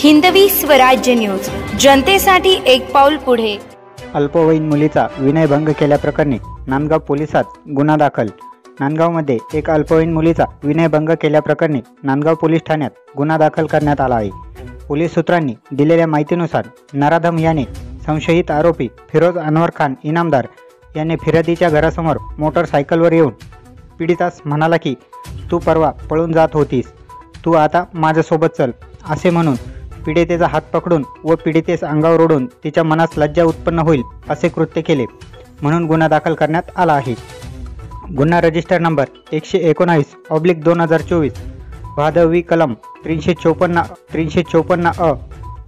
Hindavi Swarajya news, जनतेसाठी एक पाऊल पुढे। अल्पवयीन मुलीचा विनयभंग केल्याप्रकरणी नांदगाव पोलिसात गुन्हा दाखल। नांदगावमध्ये एक अल्पवयीन मुलीचा विनयभंग केल्याप्रकरणी नांदगाव पोलीस ठाण्यात गुन्हा दाखल करण्यात आला आहे। पोलीस सूत्रांनी दिलेल्या माहितीनुसार नराधम याने संशयित आरोपी फिरोज अनवर खान इनामदार याने फिर्यादीच्या घरासमोर मोटरसायकलवर येऊन पीडितास म्हणाला की तू परवा पळून जात होतीस, तू आता माझ्यासोबत चल असे म्हणून पीडितेचा हात पकडून व पीडितेस अंगावर ओढून तिच्या मनास लज्जा उत्पन्न होईल असे कृत्य केले म्हणून गुन्हा दाखल करण्यात आला आहे। गुन्हा रजिस्टर नंबर 119/2024 भादवी कलम 354 अ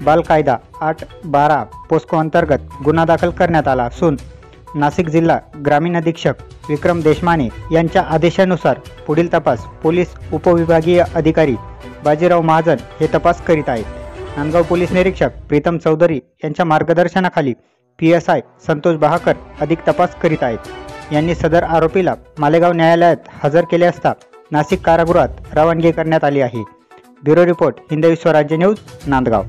बाल कायदा 8/12 पोस्को अंतर्गत गुन्हा दाखल करण्यात आला असून नाशिक जिल्हा ग्रामीण अधीक्षक विक्रम देशमाने यांच्या आदेशानुसार पुढील तपास पोलीस उपविभागीय अधिकारी बाजीराव महाजन हे तपास करीत आहेत। नांदगाव पोलीस निरीक्षक प्रीतम चौधरी यांच्या मार्गदर्शनाखाली PSI संतोष बहाकर अधिक तपास करीत आहेत। यांनी सदर आरोपीला मालेगाव न्यायालयात हजर केले असता नाशिक कारागृहात रवानगी करण्यात आली आहे। Bureau report, Hindavi Swarajya news, Nandgaon.